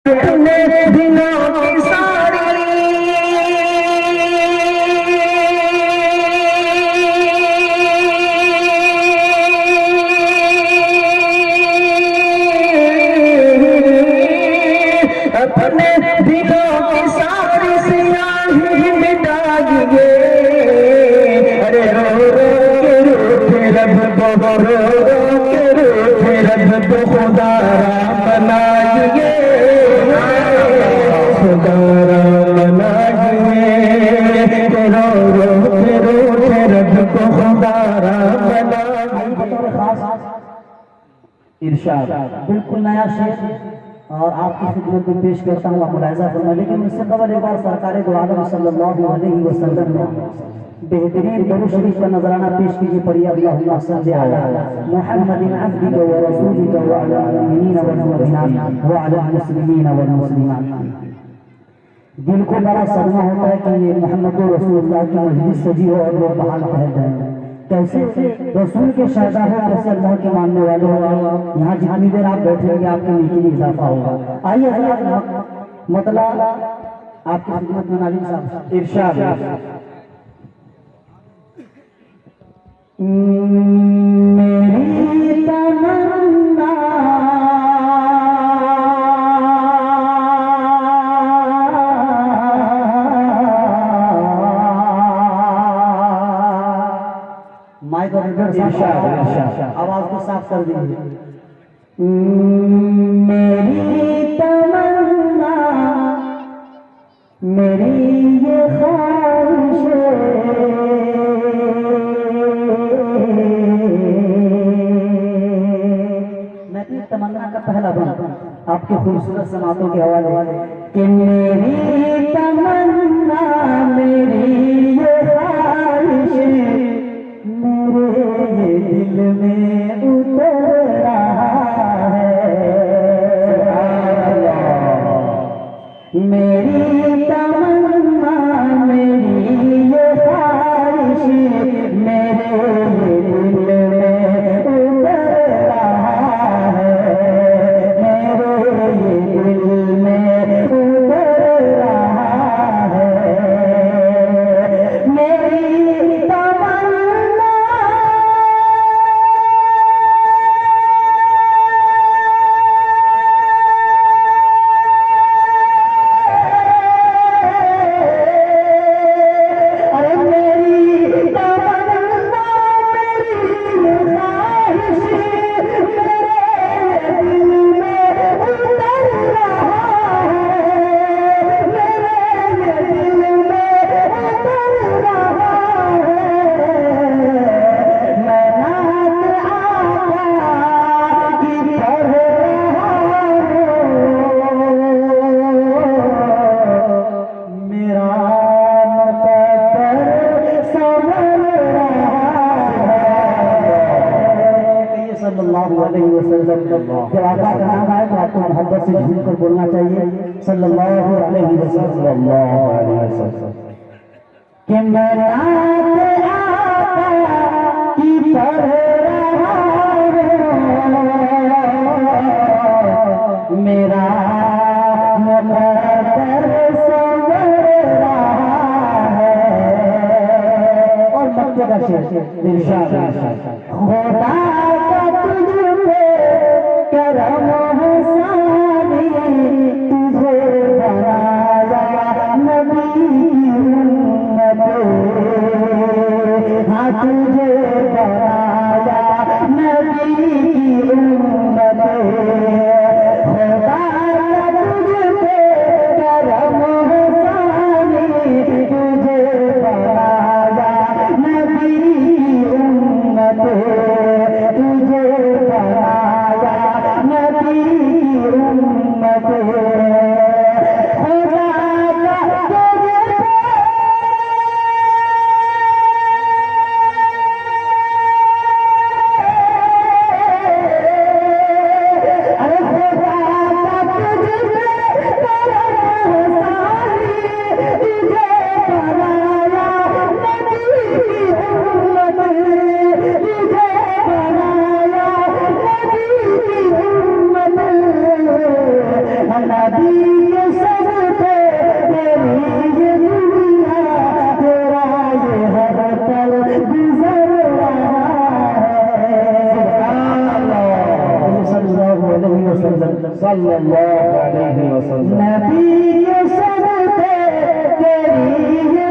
अपने दिलों की सारी अपने दिलों की सारी सियाही मिटा दिए। अरे रो रो के रूठे रब को, रो रो के रूठे रब को खुदा बना दिए, खुदा बना दिए। रो रो के रूठे रब को खुदा बना इरशाद बिल्कुल नया शेर और आपकी खिदमत में पेश करता हूँ, आप मुलाहिजा फरमाएं। लेकिन उससे कबल एक बार सरकार दो आलम सल्लल्लाहु अलैहि वसल्लम ने बेहतरीन दरूद शरीफ का नजराना पेश कीजिए। पढ़िए अल्लाहुम्मा सल्लि अला मुहम्मदिन अब्दिका व रसूलिका व अला मुमिनीना वल मुमिनात व अला मुस्लिमीन वल मुस्लिमात। दिल को बड़ा सदमा होता है कि ये मोहम्मद रसूलुल्लाह की मजलिस सजी हो और लोग बाहर टहल रहे हैं। कैसे रसूल के शहदा हो, कैसे अल्लाह के मानने वाले हो। यहाँ जितनी देर आप बैठेंगे आपकी नेकी में इजाफा होगा। आइए मतलब आपकी खिदमत में नाज़िम साहब इरशाद। मेरी तमन्ना माइक आवाज को साफ कर दीजिए। मेरी तमन्ना मेरी ये ख्वाहिश मैं इस तमन्ना का पहला बंद आपके खूबसूरत समातों के हवाले कि मेरी तमन्ना मेरी ये ख्वाहिश मेरे दिल में उतर रहा है। मेरी तमन्ना मेरी ये ख्वाहिश मेरे दिल में उतर रहा है। मेरे दिल में उतर रहा है। मेरी तमन्ना जब आका का नाम आए तो आपको मोहब्बत से झूम कर बोलना चाहिए सल्लल्लाहु अलैहि वसल्लम। कि मैं नात आका की पढ़ रहा हूं, मेरा मुक़द्दर संवर रहा है। और मक्के का शेर इरशाद खुदा का तुझ पे करम हसानी तुझे बनाया नबी की उम्मत। हाँ तुझे बनाया नबी की उम्मत। खुदा का तुझ पे करम हसानी तुझे बनाया नबी की उम्मत। तुझे बनाया नबी की उम्मत। के सब थे तेरी ये दुनिया तेरा ये हर पल गुजर रहा है। सल्लल्लाहु अलैहि वसल्लम नबी के सब थे तेरी ये